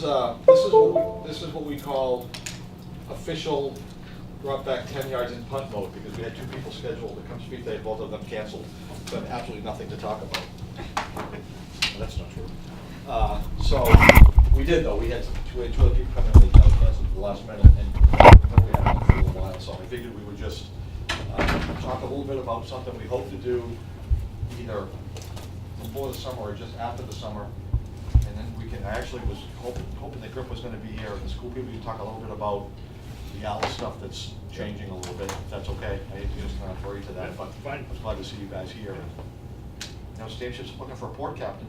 this is what we call official drop back 10 yards in punt mode, because we had 2 people scheduled to come speak today, both of them canceled, so I have absolutely nothing to talk about. That's not true. So we did though. We had 2 other people come in, they canceled at the last minute, and we had them for a little while. So I figured we would just talk a little bit about something we hope to do either before the summer or just after the summer. And then we can, I actually was hoping that Griff was going to be here, and the school people, to talk a little bit about the ALIS stuff that's changing a little bit, if that's okay. I hate to just kind of throw you to that, but I was glad to see you guys here. You know, Steamship's looking for a port captain.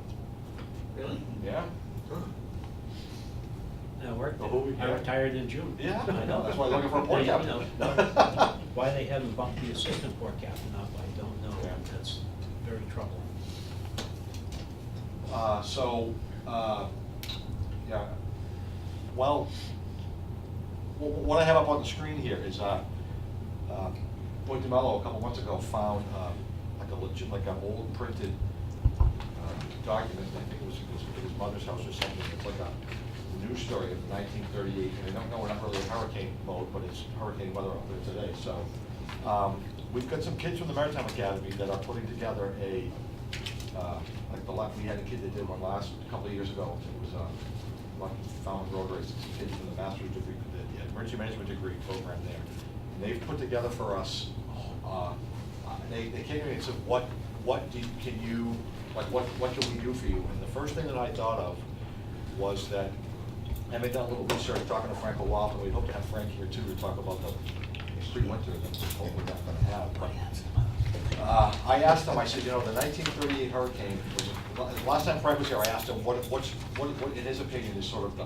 Really? Yeah. That worked. Oh, who we I got? retired in June. Yeah, I know. that's why they're looking for a port You captain. know, why they haven't bumped the assistant port captain up, I don't know. Yeah. That's very troubling. Yeah. Well, what I have up on the screen here is, Boyd DeMello a couple months ago found like a legit, like an old printed document. I think it was at his mother's house or something. It's like a news story of 1938. And I don't know, we're not really in hurricane mode, but it's hurricane weather out there today. So we've got some kids from the Maritime Academy that are putting together a, we had a kid that did one a couple of years ago. It was Falmouth Road Race. It's kids from the master's degree, the emergency management degree program there. And they've put together for us, they came to me and said, what can we do for you? And the first thing that I thought of was that, I made that little research talking to Frank O'Walt, and we hope to have Frank here too to talk about the extreme winter that we're hopefully not going to have. But I asked him, I said, you know, the 1938 hurricane was, the last time Frank was here, I asked him what in his opinion is sort of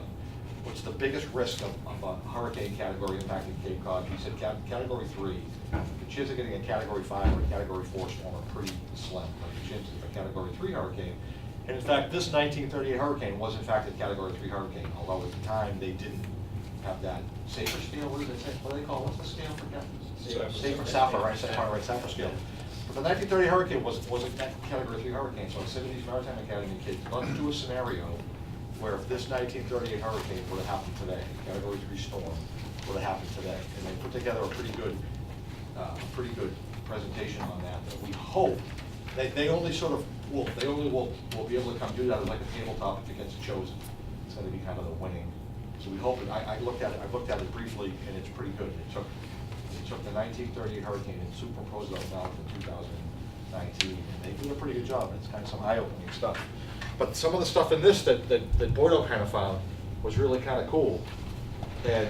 what's the biggest risk of a hurricane category impacting Cape Cod. He said category 3. The chances of getting a category 5 or a category 4 storm are pretty slim. Like the chances of a category 3 hurricane. And in fact, this 1938 hurricane was in fact a category 3 hurricane, although at the time they didn't have that safer scale. What do they say? What do they call it? What's the scale for captains? Safer SAFR, right? SAFR scale. But the 1930 hurricane was a category 3 hurricane. So I said to these Maritime Academy kids, let's do a scenario where if this 1938 hurricane would have happened today, category 3 storm would have happened today, and they put together a pretty good presentation on that. That we hope they only will be able to come do that as like a tabletop if it gets chosen. It's going to be kind of the winning. So we hope. I looked at it briefly, and it's pretty good. It took the 1938 hurricane and superimposed it now to 2019, and they did a pretty good job. It's kind of some eye-opening stuff. But some of the stuff in this that Boydo kind of found was really kind of cool, and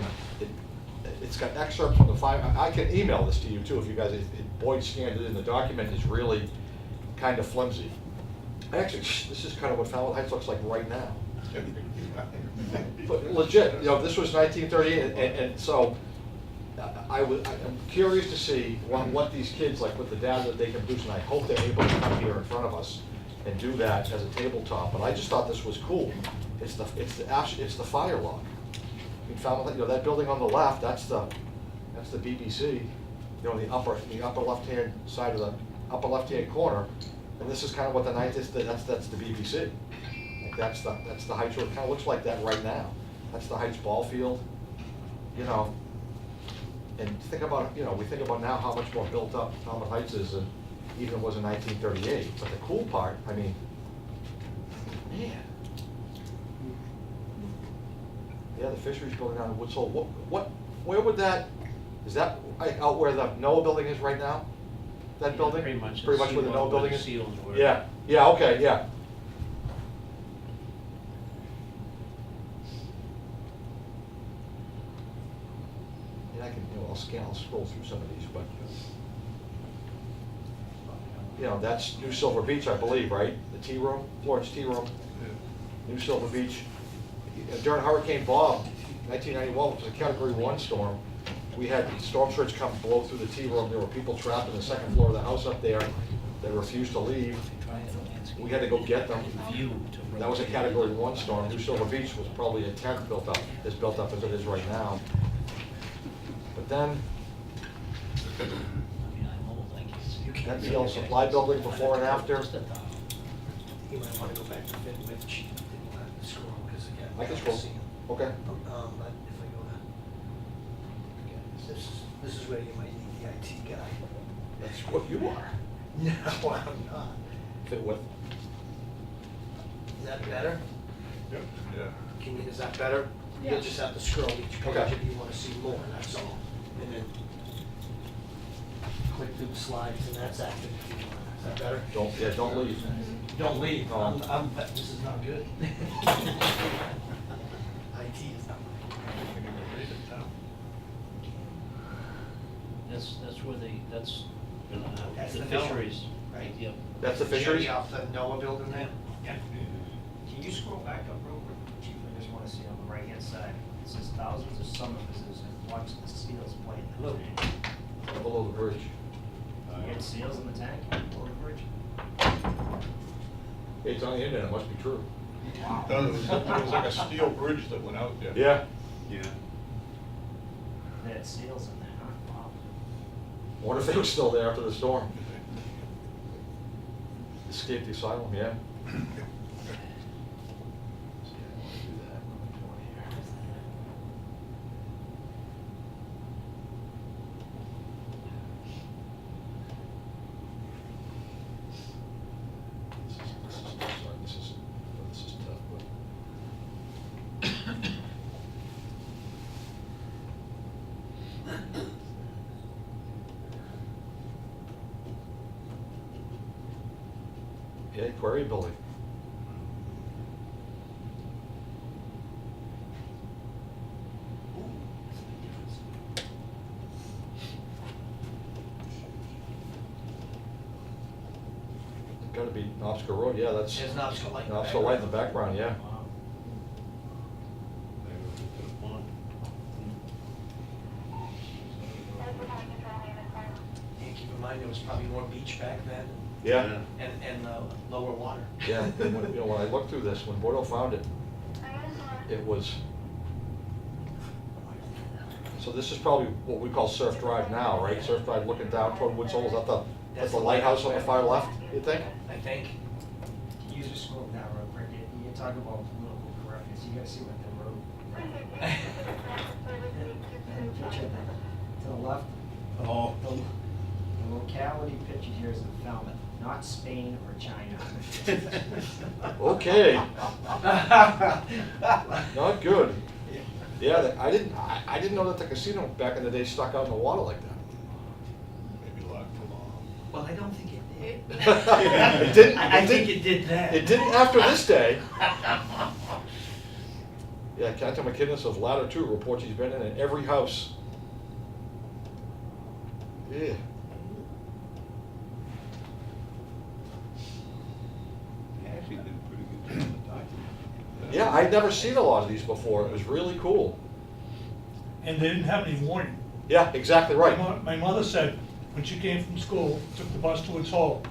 it's got excerpts from the 5. I can email this to you too if you guys. Boyd scanned it in. The document is really kind of flimsy. Actually, this is kind of what Falmouth Heights looks like right now. But legit, you know, this was 1938, and so I'm curious to see what these kids, like with the data that they can produce, and I hope they're able to come here in front of us and do that as a tabletop. But I just thought this was cool. It's the fire log. I mean, Falmouth, you know, that building on the left, that's the BBC. You know, the upper left-hand side of the upper left-hand corner, and this is kind of what the ninth is. That's the BBC. Like that's the Heights Road. It kind of looks like that right now. That's the Heights ball field. You know, and think about, you know, we think about now how much more built up Falmouth Heights is than even it was in 1938. But the cool part, I mean, man. Yeah, the fisheries building down in Woods Hole. Where would that? Is that out where the NOAA building is right now? That building? Pretty much where the NOAA building is? Seals were. Yeah. Yeah. Okay. Yeah. And I can, you know, I'll scroll through some of these, but you know, that's New Silver Beach, I believe, right? The tea room, Florence Tea Room. Yeah. New Silver Beach. During Hurricane Bob, 1991, which was a Category 1 storm, we had storm surge come blow through the tea room. There were people trapped in the second floor of the house up there that refused to leave. We had to go get them. That was a Category 1 storm. New Silver Beach was probably a 10th built up as it is right now. But then, that the old supply building before and after. You might want to go back to Mitch. I can scroll. Okay. But if I go to, this is where you might need the IT guy. That's what you are. No, I'm not. Fit with. Is that better? Yep. Yeah. Is that better? Yeah. You'll just have to scroll each page Okay. if you want to see more, that's all. And then click through the slides and that's active if you want. Is that better? Don't leave. Don't leave. No. This is not good. IT is not That's where that's That's the the NOAA, fisheries. right? Yep. That's the fisheries? Jetty off the NOAA building there? Yeah. Can you scroll back up real quick, Chief? I just want to see on the right-hand side. It says thousands of summer visitors and watch the seals play. Look. Below the bridge. You get seals in the tank, below the bridge? It's on the internet, it must be true. No, it was like a steel bridge that went out there. Yeah. Yeah. They had seals in there, huh? Wow. Wonder if they were still there after the storm. Escaped the asylum, yeah. This is tough, but. Yeah, quarry building. Gotta be Knobsco Road, yeah, that's. There's Knobsco Light in the Knobsco Light in the background. background, yeah. Wow. They were to the pond. And keep in mind, there was probably more beach back then Yeah, and lower water. yeah, and when, you know, when I looked through this, when Bordeaux found it, it was, so this is probably what we call Surf Drive now, right? Surf Drive looking down toward Woods Hole, is that that's the lighthouse on the far left, you think? I think. Can you just scroll down real quick? You talk about political correctness, you gotta see what the road. Picture to the left. Oh. The locality pictured here is in Falmouth, not Spain or China. Okay, not good. Yeah, I didn't know that the casino back in the day stuck out in the water like that. Maybe locked too long. Well, I don't think it did. It didn't. I think it did that. It didn't after this day. Yeah, Captain McKinnis of Ladder 2 reports he's been in every house. Yeah. He actually did a pretty good job of documenting. Yeah, I'd never seen a lot of these before. It was really cool. And they didn't have any warning. Yeah, exactly right. My mother said, when she came from school, took the bus to Woods Hole,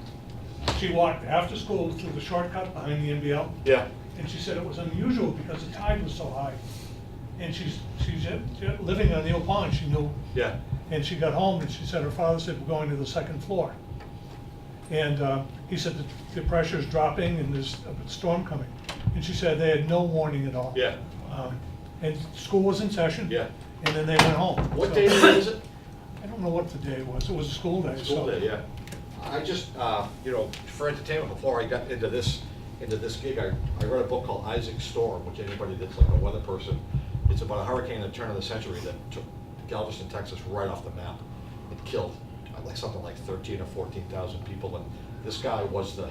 she walked after school through the shortcut behind the NBL, Yeah, and she said it was unusual because the tide was so high. And she's living on the old pond, she knew. yeah, And she got home and she said, her father said, we're going to the second floor. And he said the pressure's dropping and there's a storm coming. And she said they had no warning at all. yeah. And school was in session. Yeah. And then they went home. What So- day is it? I don't know what the day was. It was a school day. School so- day, yeah. I just, you know, for entertainment, before I got into this gig, I read a book called Isaac Storm, which anybody that's like a weather person, it's about a hurricane at the turn of the century that took Galveston, Texas right off the map. It killed like something like 13 or 14,000 people, and this guy was the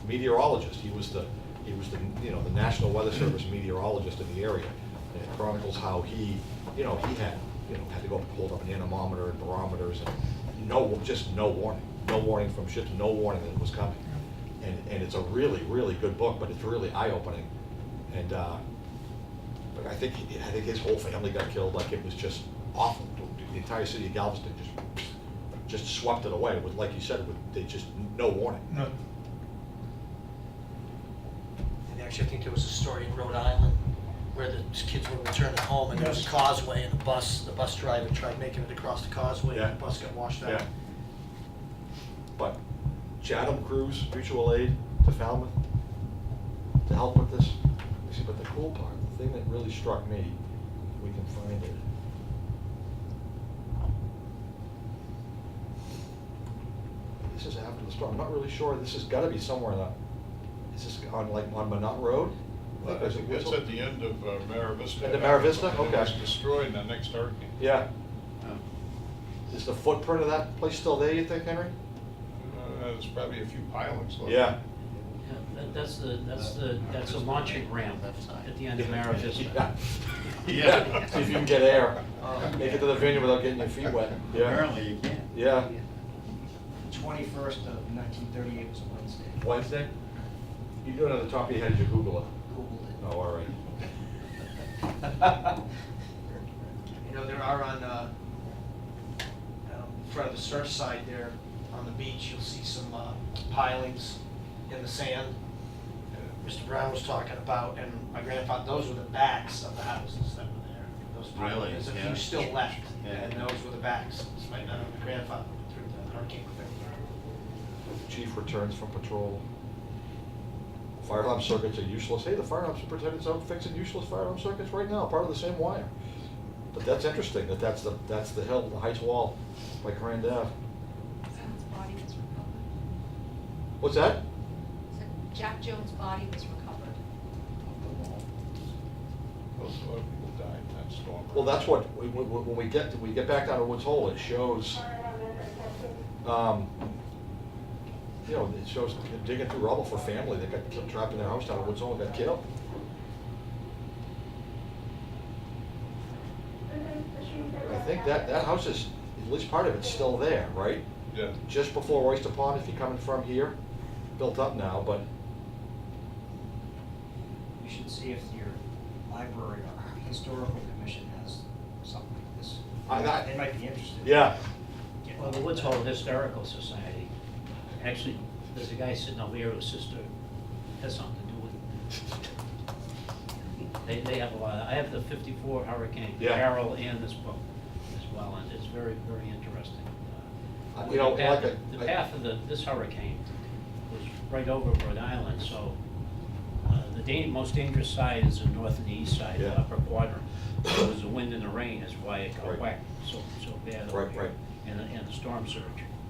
meteorologist. He was the you know, the National Weather Service meteorologist in the area. And it chronicles how he had to go up and hold up an anemometer and barometers and just no warning from ships, no warning that it was coming. And it's a really, really good book, but it's really eye-opening. And but I think his whole family got killed. Like, it was just awful. The entire city of Galveston just swept it away with, like you said, they just no warning. No. And actually, I think there was a story in Rhode Island where the kids were returning home and there was a Yes. causeway and the bus driver tried making it across the causeway Yeah. and the bus got washed out. Yeah. But Chatham Cruise Mutual Aid to Falmouth to help with this. You see, but the cool part, the thing that really struck me, if we can find it. This is after the storm, I'm not really sure, this has gotta be somewhere in the, is this on Minot Road? Well, I think that's at the end of Mara Vista. End of Mara Vista? It Okay. was destroyed in the next hurricane. Yeah, Oh. is the footprint of that place still there, you think, Henry? There's probably a few pilings left. Yeah. Yeah, that's a launching ramp at the end of Mara Vista. Yeah, see if you can get air, make it to the vineyard without getting your feet wet, yeah, Apparently you can. yeah. 21st of 1938 was a Wednesday. Wednesday? You do it on the top of your head as you Google it. Googled it. Oh, all right. You know, there are on, in front of the surf side there, on the beach, you'll see some pilings in the sand. Mr. Brown was talking about, and my grandfather, those were the backs of the houses that were there. Those pilings, Really? there's a Yeah. few still left, Yeah. and those were the backs. This might not have been grandfather went through the hurricane. Chief returns from patrol. Fire alarm circuits are useless. Hey, the fire alarm superintendent's out fixing useless fire alarm circuits right now, part of the same wire. But that's interesting, that's the hill, the Heights wall by Grand Ave. Someone's body was recovered. What's that? So Jack Jones' body was recovered. A lot of people died in that storm. Well, that's what, when we get back down to Woods Hole, it shows, you know, it shows digging through rubble for family that got trapped in their house down at Woods Hole and got killed. I think that house is, at least part of it's still there, right? Yeah. Just before Oyster Pond, if you're coming from here, built up now, but, You should see if your library or historical commission has something like this. They might be interested. yeah. Well, the Woods Hole Historical Society, actually, there's a guy sitting over here whose sister has something to do with it. They have a lot, I have the 54 Hurricane Yeah. Barrel and this book as well, and it's very, very interesting. You know, The path- like The path of this hurricane was right over Rhode Island, so the most dangerous side is the north and the east side, the Yeah. upper quadrant. So it was the wind and the rain is why it got Right. whacked so bad over Right, here. right. And the storm surge.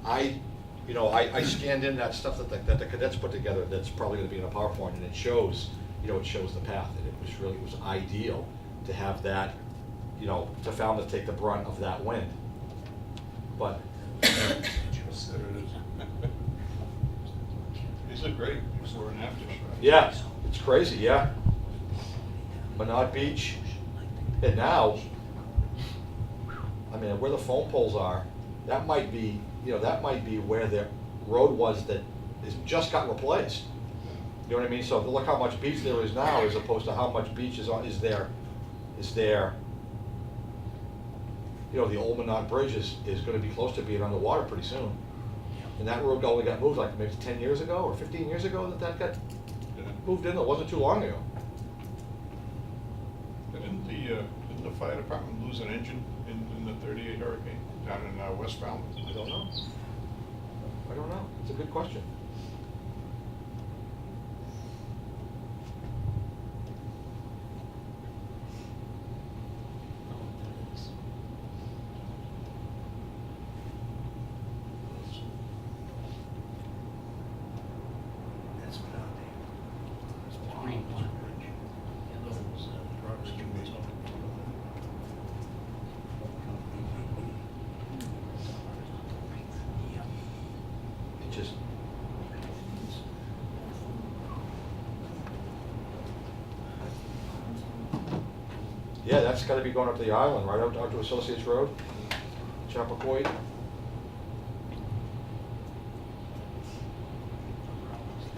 I scanned in that stuff that the cadets put together that's probably gonna be in a PowerPoint, and it shows, it shows the path, and it was ideal to have that, to Falmouth take the brunt of that wind. But, There it is. These are great, before and after shots. yeah, it's crazy, yeah. Minot Beach, and now, I mean, where the phone poles are, that might be where the road was that is just got replaced. You know what I mean? So look how much beach there is now as opposed to how much beach is there. The old Minot Bridge is gonna be close to being underwater pretty soon. And that road only got moved like maybe 10 years ago or 15 years ago that got Yeah. moved in. It wasn't too long ago. Didn't the fire department lose an engine in the 38 hurricane down in West Falmouth? I don't know. It's a good question. That's what I'm Green Pond Bridge. The other one was Robert's Woods Hole. It just, yeah, that's gotta be going up the island, right out to Associates Road, Chappaquiddick.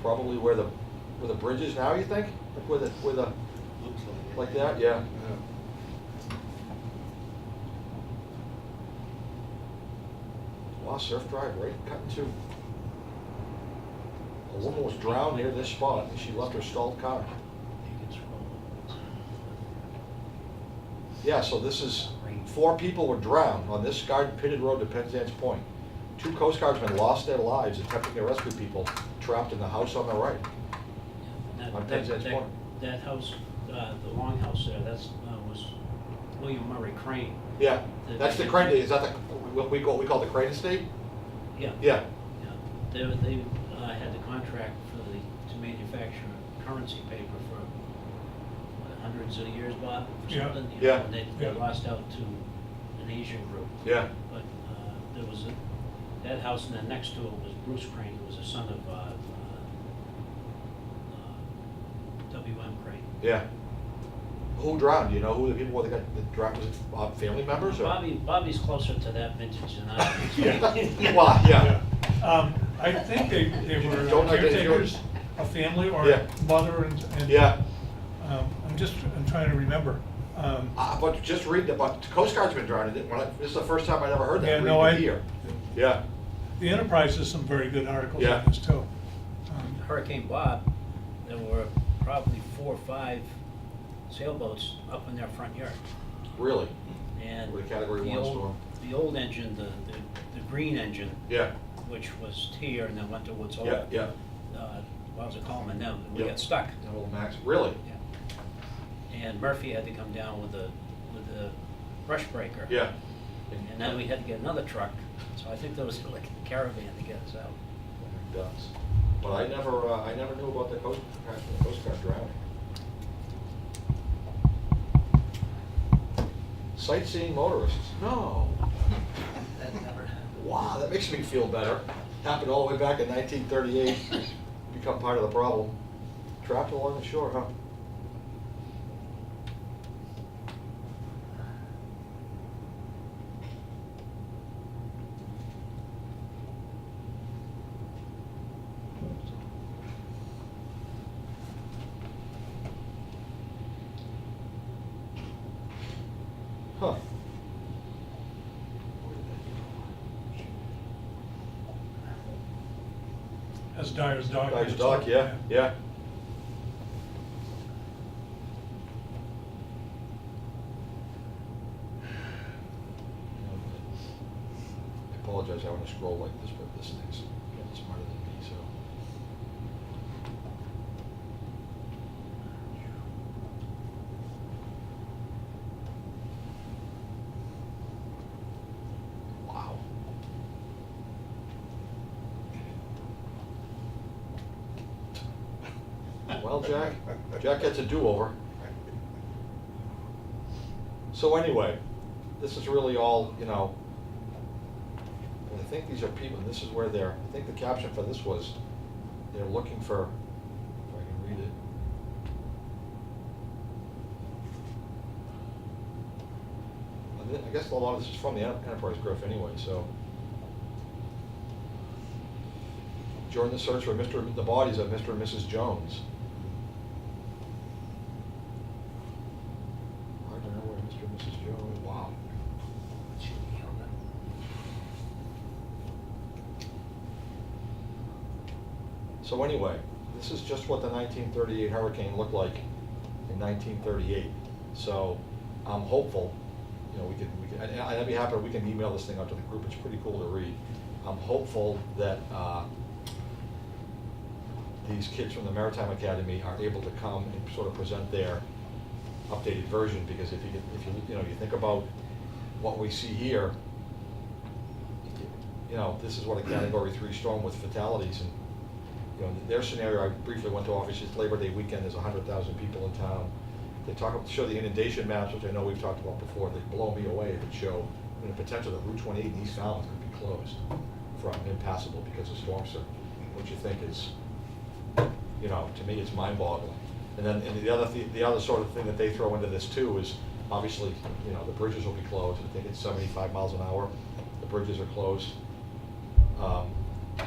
Probably where the bridge is now, you think? Like where the, Looks like like it. that, yeah. Wow, surf drive, right, cutting to. A woman was drowned near this spot, and she left her stalled car. You can scroll. Yeah, so this is, 4 people were drowned on this guard pitted road to Penzance Point. 2 Coast Guardsmen lost their lives attempting to rescue people trapped in the house on the right. That- On that- Penzance that- Point. That house, the the longhouse there, that's, was William Murray Crane. Yeah, that's the Crane, is that the, what we call the Crane estate? Yeah. Yeah, Yeah. They had the contract to manufacture currency paper for what, hundreds of years, Bob, or Yeah. something. You Yeah. know, and they Yeah. lost out to an Asian group. yeah, But there was that house, and then next to it was Bruce Crane, who was a son of W.M. Crane. yeah. Who drowned, do you know who the people were that got drowned, was it family members or? Bobby's closer to that vintage than I am. Yeah. Well, yeah, I think they were Don't like it, caretakers, a family or Yeah. mother and. yeah. I'm trying to remember. But just reading about, the Coast Guard's been drowning, this is the first time I'd ever heard that, Yeah, reading no, it here. Yeah, The Enterprise has some very good articles Yeah. on this too. Hurricane Bob, there were probably 4 or 5 sailboats up in their front yard. really, And With a Category the 1 old- storm. The old engine, the green engine, yeah, which was here and then went to Woods Hole. yeah, yeah. What was it called, and then we Yep. got stuck. That old Max, really? Yeah. And Murphy had to come down with the brush breaker. Yeah. And then we had to get another truck, so I think there was like a caravan to get us out. It does. But I never knew about the Coast Guard drowning. Sightseeing motorists, no. That never happened. Wow, that makes me feel better. Happened all the way back in 1938, become part of the problem. Trapped along the shore, huh? Huh. That's Dyer's Dock. Dyer's Dock, yeah, yeah. I apologize, I want to scroll like this, but this thing's getting smarter than me, so. Wow. Well, Jack gets a do-over. So anyway, this is really all, you know, and I think these are people, and this is where they're, I think the caption for this was, they're looking for, if I can read it. I guess a lot of this is from the Enterprise Griff anyway, so. Join the search for the bodies of Mr. and Mrs. Jones. Hard to know where Mr. and Mrs. Jones, wow. So anyway, this is just what the 1938 hurricane looked like in 1938. So I'm hopeful, you know, and I'd be happy if we can email this thing out to the group. It's pretty cool to read. I'm hopeful that these kids from the Maritime Academy are able to come and sort of present their updated version, because if you think about what we see here, you know, this is what a Category 3 storm with fatalities, and you know, their scenario, I briefly went to office, it's Labor Day weekend, there's 100,000 people in town. They show the inundation maps, which I know we've talked about before. They blow me away. That show the potential that Route 28 in East Falmouth could be closed from impassable because of storm surge, which you think is, you know, to me, it's mind-boggling. And then the other sort of thing that they throw into this too is, obviously, you know, the bridges will be closed. I think it's 75 miles an hour. The bridges are closed.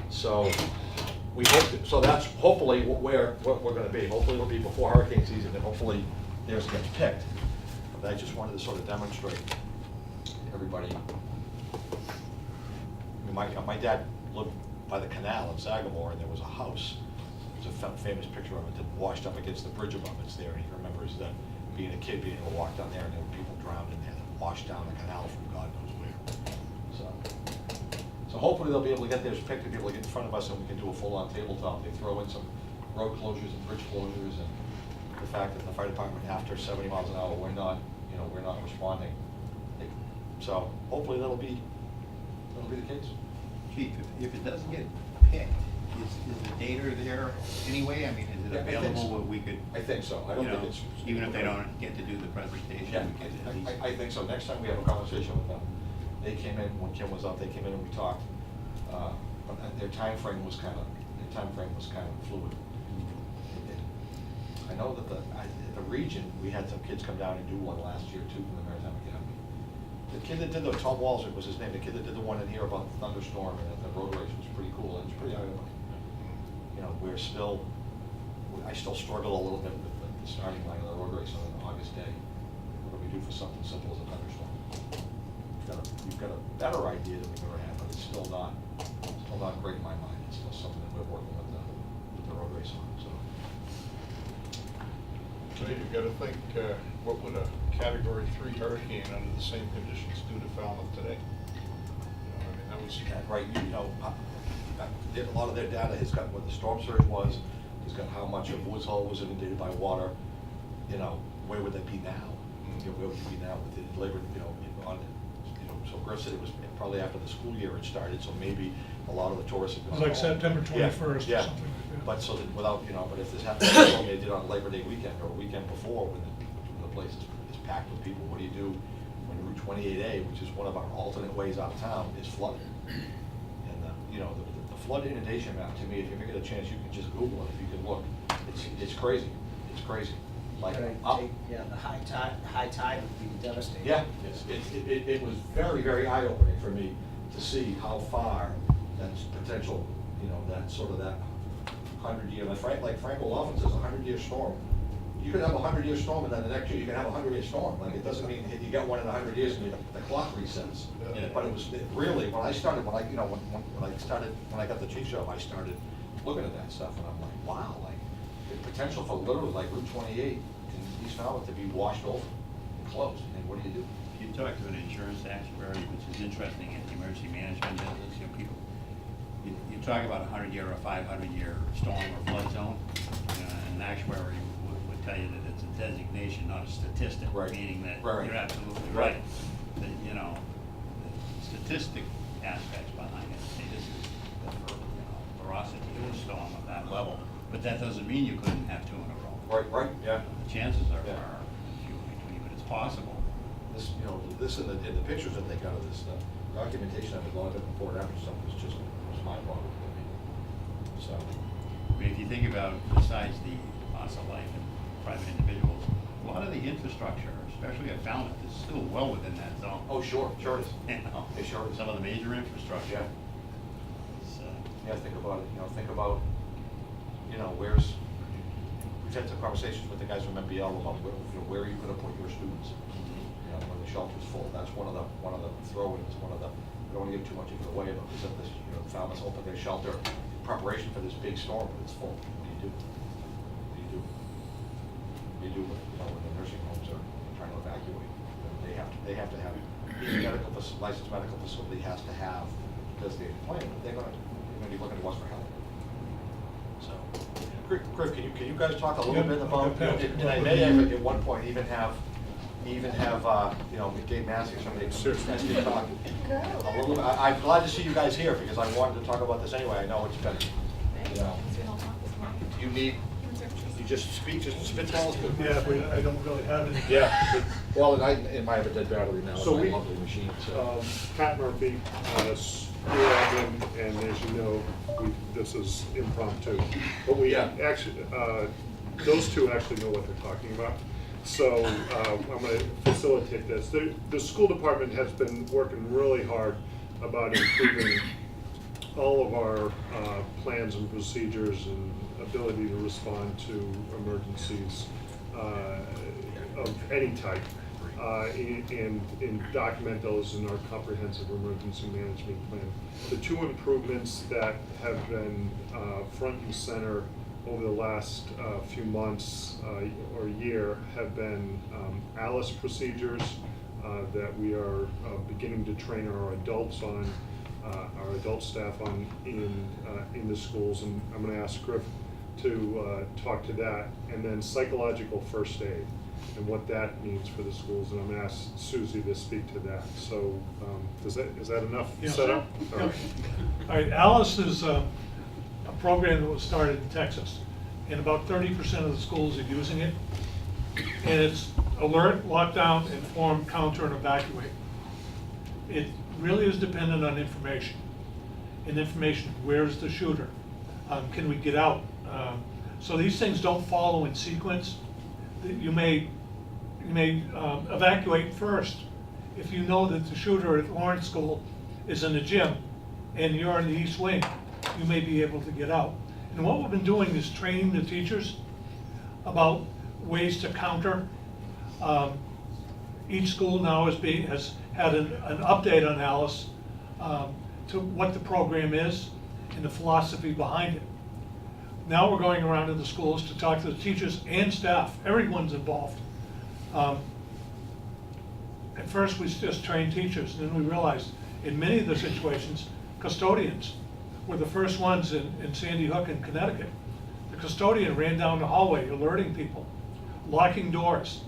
So we hope, so that's hopefully what we're going to be. Hopefully it'll be before hurricane season, and hopefully theirs gets picked. But I just wanted to sort of demonstrate to everybody. I mean, my dad lived by the canal in Sagamore, and there was a house. There's a famous picture of it that washed up against the bridge above it's there, and he remembers that being a kid, being able to walk down there, and there were people drowned in there that washed down the canal from God knows where. So hopefully they'll be able to get theirs picked, and be able to get in front of us, and we can do a full-on tabletop. They throw in some road closures and bridge closures, and the fact that the fire department, after 70 miles an hour, we're not responding. So hopefully that'll be the case. Chief, if it doesn't get picked, is the data there anyway? I mean, is Yeah, it I think available so. where we could, I think so. I don't you think know, it's. even if they don't get to do the presentation, Yeah, we could at least. I think so. Next time we have a conversation with them, they came in, when Kim was up, they came in and we talked. But their timeframe was kind of fluid. I know that the region, we had some kids come down and do one last year too from the Maritime Academy. The kid that did Tom Walzer was his name, the kid that did the one in here about the thunderstorm and the road race was pretty cool. It was pretty eye-opening. You know, I still struggle a little bit with the starting line of the road race on an August day. What do we do for something simple as a thunderstorm? You've got a better idea than we've ever had, but it's still not great in my mind. It's still something that we're working with the road race on, so. So you've got to think, what would a Category 3 hurricane under the same conditions do to Falmouth today? You know, I mean, that was. Yeah, right, a lot of their data has got what the storm surge was, has got how much of Woods Hole was inundated by water. You know, where would they be now? Where would you be now with the labor, so Griff said it was probably after the school year had started, so maybe a lot of the tourists had been. Like September Yeah, 21st or yeah. something like that. But so that but if this happens, they did on Labor Day weekend or a weekend before, when the place is packed with people, what do you do when Route 28A, which is one of our alternate ways out of town, is flooded? And, the flood inundation map, to me, if you ever get a chance, you can just Google it, if you can look, it's crazy, it's crazy. Like, Yeah, the high tide would be devastating. yeah, it was very, very eye-opening for me to see how far that's potential, that sort of that 100-year, like Frank often says, 100-year storm. You could have a 100-year storm and then the next year you can have a 100-year storm. Like, it doesn't mean you get one in 100 years and the clock resets. Yeah. But really, when I got the chief job, I started looking at that stuff and I'm like, wow, like, the potential for literally like Route 28 in East Falmouth to be washed over and closed, and what do? You talk to an insurance actuary, which is interesting in the emergency management business, people, you talk about a 100-year or 500-year storm or flood zone, and an actuary would tell you that it's a designation, not a statistic. Right. Meaning that Right. you're absolutely Right. right. That, the statistic aspects behind it, say this is the ferocity of a storm of that level, but that doesn't mean you couldn't have two in a row. Right, yeah. Chances are Yeah. few in between, but it's possible. This and the pictures that they got of this, documentation of a lot of it before and after stuff was mind-boggling to me. So, I mean, if you think about, besides the loss of life and private individuals, a lot of the infrastructure, especially at Falmouth, is still well within that zone. oh, sure it is. You know, It sure is. some of the major infrastructure. Yeah. is, Yeah, think about it, we've had some conversations with the guys from MBL about where are you gonna put your students? When the shelter's full, that's one of the throw-ins, we don't wanna give too much of it away, but we said this, Falmouth's opened their shelter in preparation for this big storm, but it's full. What do you do? When the nursing homes are trying to evacuate? They have to have, each licensed medical facility has to have designated plan, but they're gonna be looking to us for help. So, Griff, can you guys talk a little Yeah, bit about, okay. and I may have at one point even have, Dave Massey or somebody actually talk a little bit. I'm glad to see you guys here because I wanted to talk about this anyway. I know it's been, you just spitball is good. Yeah, I don't really have any. Yeah, well, it might have a dead battery now, it's So my we- lovely machine, so. Pat Murphy, school admin, and as you know, this is impromptu. But we Yeah. actually, those two actually know what they're talking about. So I'm going to facilitate this. The school department has been working really hard about improving all of our plans and procedures and ability to respond to emergencies of any type, and document those in our comprehensive emergency management plan. The two improvements that have been front and center over the last few months or year have been ALICE procedures that we are beginning to train our adults on, our adult staff on in the schools. And I'm going to ask Griff to talk to that, and then psychological first aid and what that means for the schools, and I'm gonna ask Susie to speak to that. So, is that enough Yeah. setup? Yeah. All right. All right, Alice is a program that was started in Texas, and about 30% of the schools are using it. And it's alert, lockdown, inform, counter, and evacuate. It really is dependent on information. And information, where's the shooter? Can we get out? So these things don't follow in sequence. You may evacuate first. If you know that the shooter at Lawrence School is in the gym and you're in the East Wing, you may be able to get out. And what we've been doing is training the teachers about ways to counter. Each school now has had an update on Alice to what the program is and the philosophy behind it. Now we're going around to the schools to talk to the teachers and staff. Everyone's involved. At first, we just trained teachers, and then we realized in many of the situations, custodians were the first ones in Sandy Hook in Connecticut. The custodian ran down the hallway alerting people, locking doors.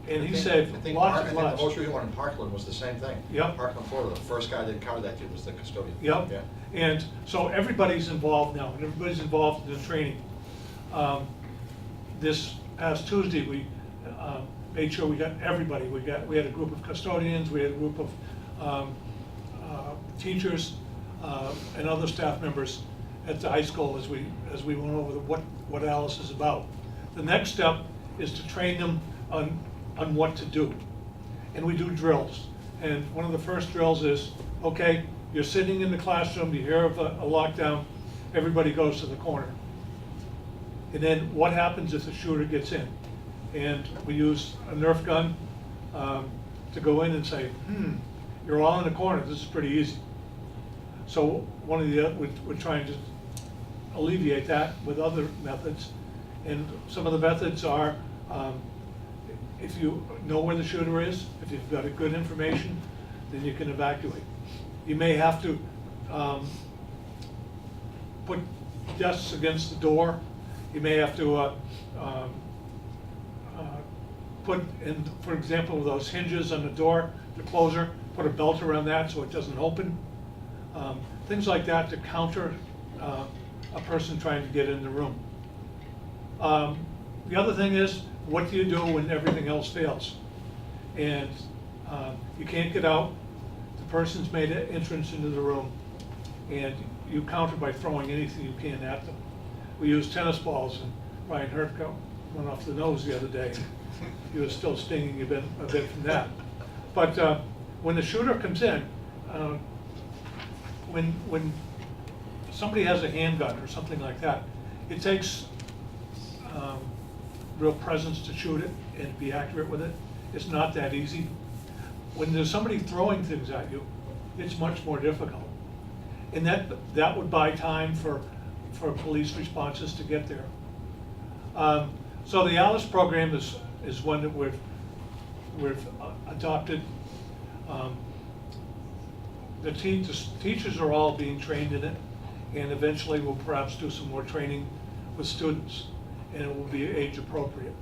And he saved I think lots of the lives. most recent one in Parkland was the same thing. Yep. Parkland, Florida, the first guy that encountered that kid was the custodian. Yep. Yeah. And so everybody's involved now, and everybody's involved in the training. This past Tuesday, we made sure we got everybody. We had a group of custodians, we had a group of teachers and other staff members at the high school as we went over what Alice is about. The next step is to train them on what to do. And we do drills. And one of the first drills is, okay, you're sitting in the classroom, you hear of a lockdown, everybody goes to the corner. And then what happens if the shooter gets in? And we use a Nerf gun to go in and say, you're all in the corner, this is pretty easy. So we're trying to alleviate that with other methods. And some of the methods are, if you know where the shooter is, if you've got a good information, then you can evacuate. You may have to put desks against the door. You may have to put in, for example, those hinges on the door, the closer, put a belt around that so it doesn't open. Things like that to counter a person trying to get in the room. The other thing is, what do you do when everything else fails? And you can't get out, the person's made an entrance into the room, and you counter by throwing anything you can at them. We use tennis balls, and Ryan Hertko went off the nose the other day. He was still stinging a bit from that. But when the shooter comes in, when somebody has a handgun or something like that, it takes real presence to shoot it and be accurate with it. It's not that easy. When there's somebody throwing things at you, it's much more difficult. And that would buy time for police responses to get there. So the ALICE program is one that we've adopted. The teachers are all being trained in it, and eventually we'll perhaps do some more training with students, and it will be age appropriate.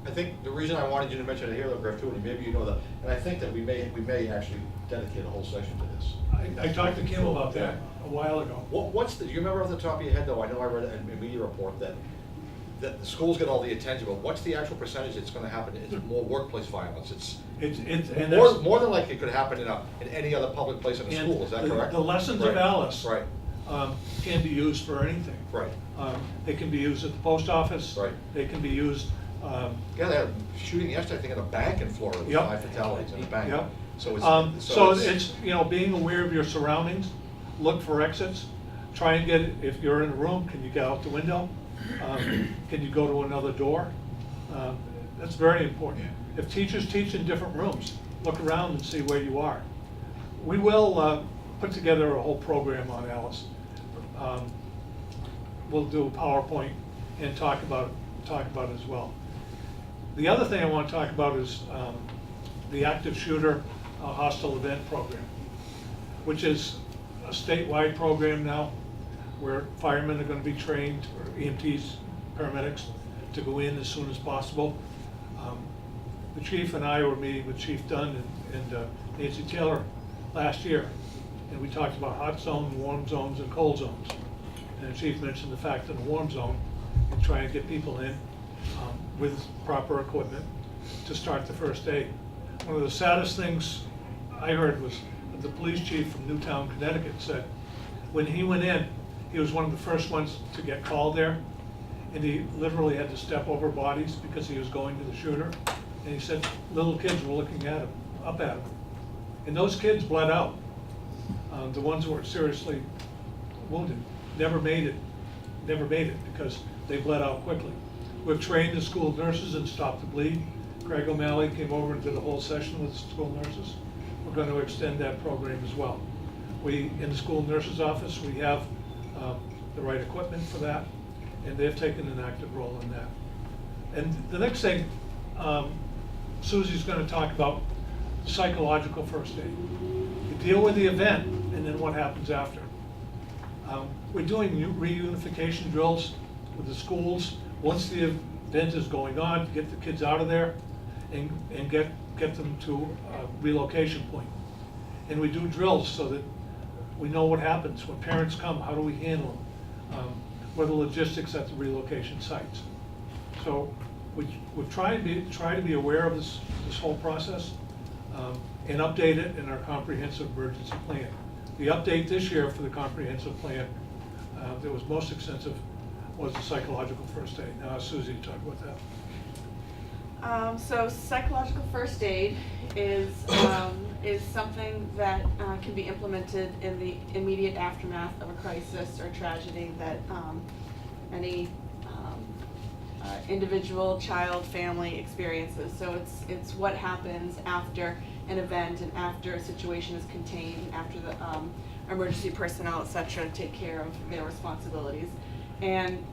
I think the reason I wanted you to mention it here, though, Griff, too, and maybe you know that, and I think that we may actually dedicate a whole section to this. I talked to Kim about that a while ago. Do you remember off the top of your head, though, I know I read it in a media report, that the schools get all the attention, but what's the actual percentage that's gonna happen? Is it more workplace violence? And More than likely it could happen in any other public place in a and school, is that correct? The lessons of Right. Alice Right, can be used for anything. right. They can be used at the post office. Right. They can be used, Yeah, they had a shooting yesterday, I think, at a bank in Florida, with Yep. 5 fatalities in a bank. Yep. So so it's, being aware of your surroundings, look for exits, try and get, if you're in a room, can you get out the window? Can you go to another door? That's very important. If teachers teach in different rooms, look around and see where you are. We will put together a whole program on ALICE. We'll do a PowerPoint and talk about it as well. The other thing I want to talk about is the active shooter hostile event program, which is a statewide program now. where firemen are gonna be trained, or EMTs, paramedics, to go in as soon as possible. The chief and I were meeting with Chief Dunn and Nancy Taylor last year, and we talked about hot zones, warm zones, and cold zones. And the chief mentioned the fact in the warm zone, and trying to get people in with proper equipment to start the first aid. One of the saddest things I heard was the police chief from Newtown, Connecticut said, when he went in, he was one of the first ones to get called there, and he literally had to step over bodies because he was going to the shooter. And he said little kids were looking at him, up at him. And those kids bled out. The ones who were seriously wounded never made it because they bled out quickly. We've trained the school nurses and stopped the bleed. Craig O'Malley came over and did a whole session with the school nurses. We're going to extend that program as well. In the school nurse's office, we have the right equipment for that, and they've taken an active role in that. And the next thing, Susie's going to talk about psychological first aid. You deal with the event, and then what happens after. We're doing reunification drills with the schools once the event is going on, to get the kids out of there and get them to a relocation point. And we do drills so that we know what happens when parents come. How do we handle them? What are the logistics at the relocation sites? So we've tried to be aware of this whole process and update it in our comprehensive emergency plan. The update this year for the comprehensive plan that was most extensive was the psychological first aid. Now, Susie, talk about that. So psychological first aid is something that can be implemented in the immediate aftermath of a crisis or tragedy that any individual, child, family experiences. So it's what happens after an event and after a situation is contained, after the emergency personnel, et cetera, take care of their responsibilities. And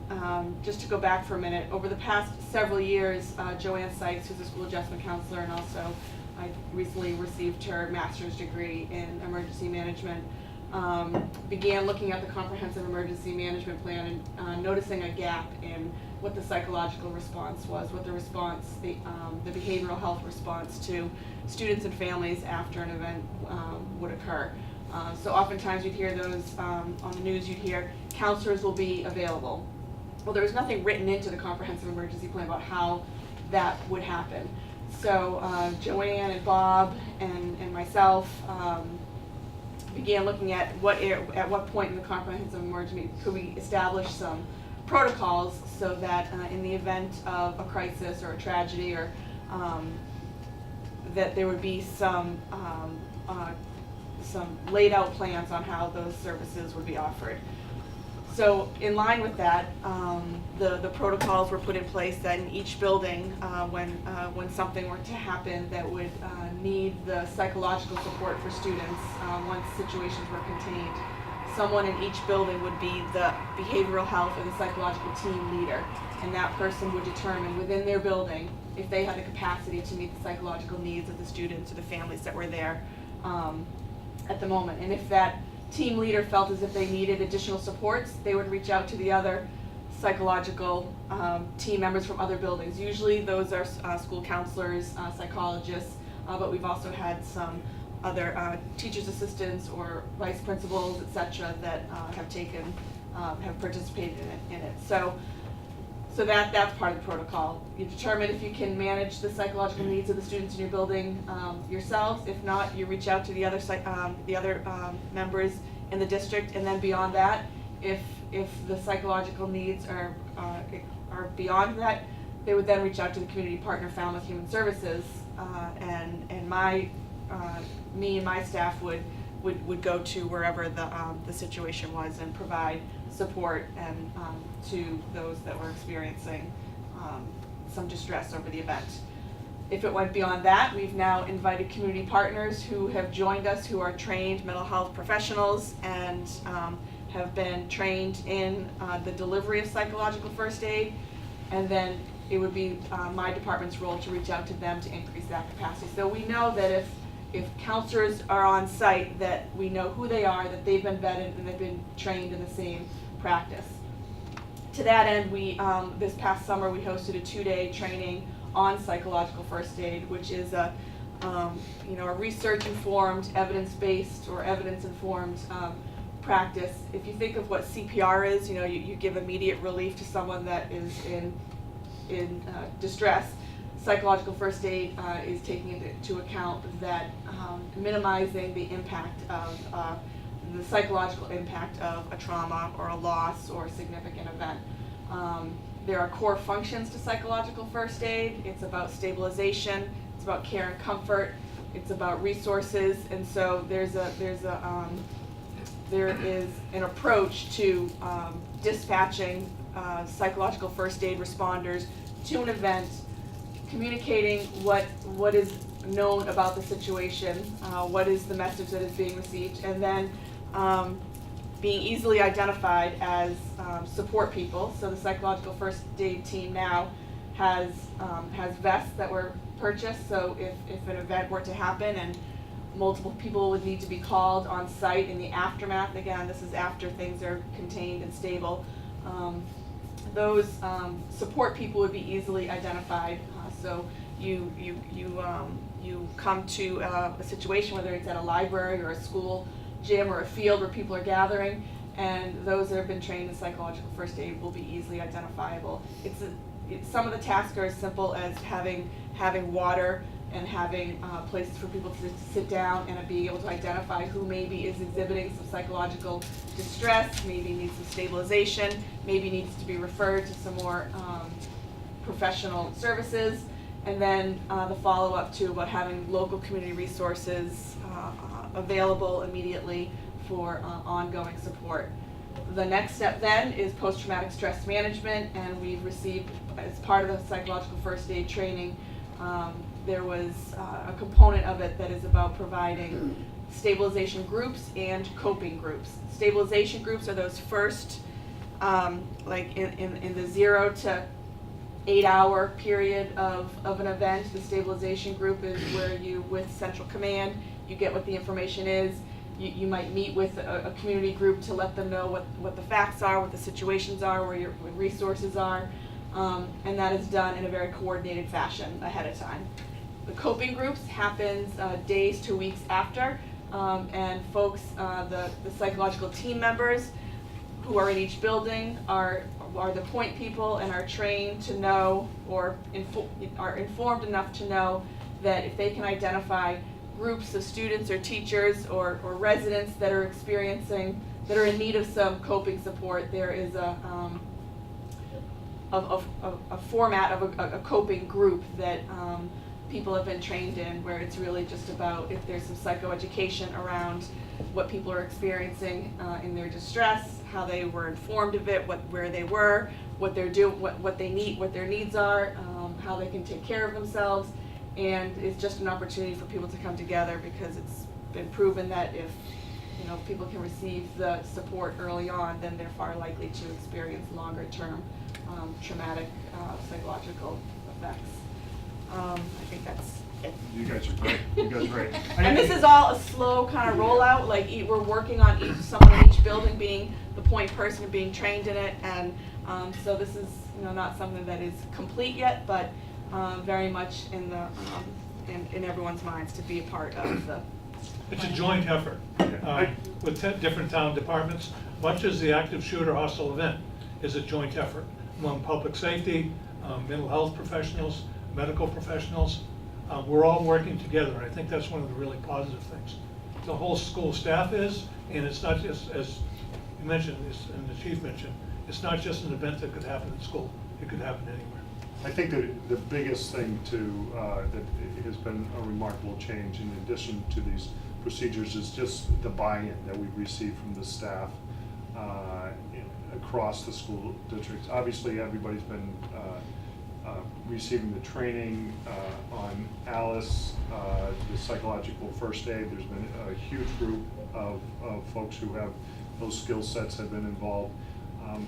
just to go back for a minute, over the past several years, Joanne Sykes, who's a school adjustment counselor, and also I recently received her master's degree in emergency management, began looking at the comprehensive emergency management plan and noticing a gap in what the psychological response was, what the response, the behavioral health response to students and families after an event would occur. So oftentimes you'd hear those on the news, you'd hear counselors will be available. Well, there was nothing written into the comprehensive emergency plan about how that would happen. So Joanne and Bob and myself began looking at at what point in the comprehensive emergency could we establish some protocols so that in the event of a crisis or a tragedy or that there would be some laid out plans on how those services would be offered. So in line with that, the protocols were put in place that in each building, when something were to happen that would need the psychological support for students once situations were contained, someone in each building would be the behavioral health or the psychological team leader, and that person would determine within their building if they had the capacity to meet the psychological needs of the students or the families that were there at the moment. And if that team leader felt as if they needed additional supports, they would reach out to the other psychological team members from other buildings. Usually those are school counselors, psychologists, but we've also had some other teachers' assistants or vice principals, et cetera, that have participated in it. So that's part of the protocol. You determine if you can manage the psychological needs of the students in your building yourselves. If not, you reach out to the other members in the district, and then beyond that, if the psychological needs are beyond that, they would then reach out to the community partner found with Human Services, and me and my staff would go to wherever the situation was and provide support and to those that were experiencing some distress over the event. If it went beyond that, we've now invited community partners who have joined us, who are trained mental health professionals and have been trained in the delivery of psychological first aid, and then it would be my department's role to reach out to them to increase that capacity. So we know that if counselors are on site, that we know who they are, that they've been vetted and they've been trained in the same practice. To that end, this past summer, we hosted a 2-day training on psychological first aid, which is a research-informed, evidence-based or evidence-informed practice. If you think of what CPR is, you give immediate relief to someone that is in distress. Psychological first aid is taking into account that minimizing the impact of the psychological impact of a trauma or a loss or a significant event. There are core functions to psychological first aid. It's about stabilization, it's about care and comfort, it's about resources, and so there is an approach to dispatching psychological first aid responders to an event, communicating what is known about the situation, what is the message that is being received, and then being easily identified as support people. So the psychological first aid team now has vests that were purchased, so if an event were to happen and multiple people would need to be called on site in the aftermath, again, this is after things are contained and stable, those support people would be easily identified. So you come to a situation, whether it's at a library or a school gym or a field where people are gathering, and those that have been trained in psychological first aid will be easily identifiable. Some of the tasks are as simple as having water and having places for people to sit down and being able to identify who maybe is exhibiting some psychological distress, maybe needs some stabilization, maybe needs to be referred to some more professional services, and then the follow-up to about having local community resources available immediately for ongoing support. The next step then is post-traumatic stress management, and we've received, as part of the psychological first aid training, there was a component of it that is about providing stabilization groups and coping groups. Stabilization groups are those first, like in the 0 to 8 hour period of an event. The stabilization group is where you, with central command, you get what the information is. You might meet with a community group to let them know what the facts are, what the situations are, where your resources are, and that is done in a very coordinated fashion ahead of time. The coping groups happens days to weeks after, and folks, the psychological team members who are in each building are the point people and are trained to know, or are informed enough to know that if they can identify groups of students or teachers or residents that are in need of some coping support, there is a format of a coping group that people have been trained in, where it's really just about, if there's some psychoeducation around what people are experiencing in their distress, how they were informed of it, where they were, what they're doing, what they need, what their needs are, how they can take care of themselves. And it's just an opportunity for people to come together, because it's been proven that if people can receive the support early on, then they're far likely to experience longer term traumatic psychological effects. I think that's it. You guys are great. You guys are great. And this is all a slow kind of rollout. Like we're working on someone in each building being the point person and being trained in it, and so this is not something that is complete yet, but very much in everyone's minds to be a part of the. It's a joint effort with different town departments, much as the active shooter hostile event is a joint effort among public safety, mental health professionals, medical professionals. We're all working together, and I think that's one of the really positive things. The whole school staff is, and it's not just, as you mentioned, and the chief mentioned, it's not just an event that could happen at school. It could happen anywhere. I think that the biggest thing that has been a remarkable change in addition to these procedures is just the buy-in that we've received from the staff across the school districts. Obviously, everybody's been receiving the training on ALICE, the psychological first aid. There's been a huge group of folks who have those skill sets have been involved.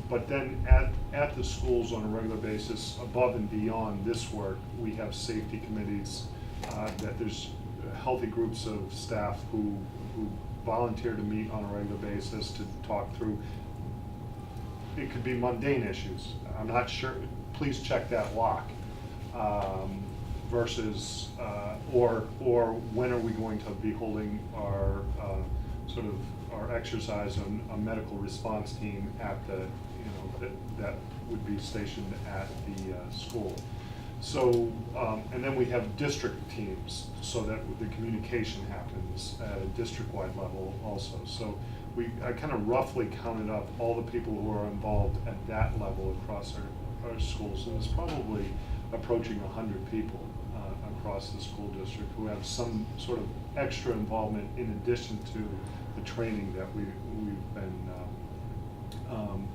But then at the schools on a regular basis, above and beyond this work, we have safety committees, that there's healthy groups of staff who volunteer to meet on a regular basis to talk through it could be mundane issues. I'm not sure, please check that lock. Versus, or when are we going to be holding our, sort of, our exercise on a medical response team at the, that would be stationed at the school. So, and then we have district teams, so that the communication happens at a district-wide level also. So I kind of roughly counted up all the people who are involved at that level across our schools, and it's probably approaching 100 people across the school district who have some sort of extra involvement in addition to the training that we've been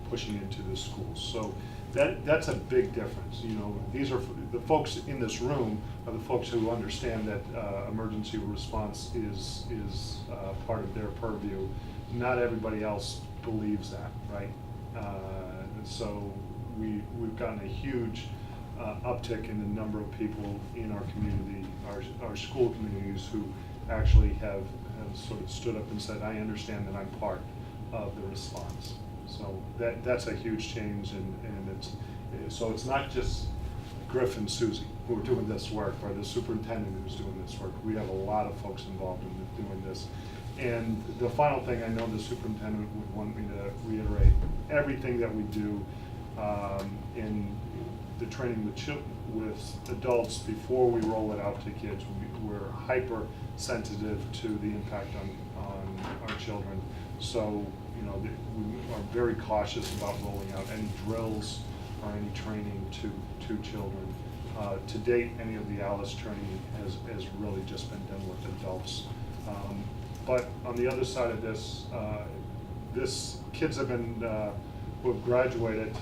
pushing into the schools. So that's a big difference. These are the folks in this room are the folks who understand that emergency response is part of their purview. Not everybody else believes that, right? And so we've gotten a huge uptick in the number of people in our community, our school communities, who actually have sort of stood up and said, I understand that I'm part of the response. So that's a huge change, and it's not just Griff and Susie who are doing this work, or the superintendent who's doing this work. We have a lot of folks involved in doing this. And the final thing, I know the superintendent would want me to reiterate, everything that we do in the training with adults before we roll it out to kids, we're hyper sensitive to the impact on our children. So, we are very cautious about rolling out any drills or any training to children. To date, any of the ALICE training has really just been done with adults. But on the other side of this, kids have been, who have graduated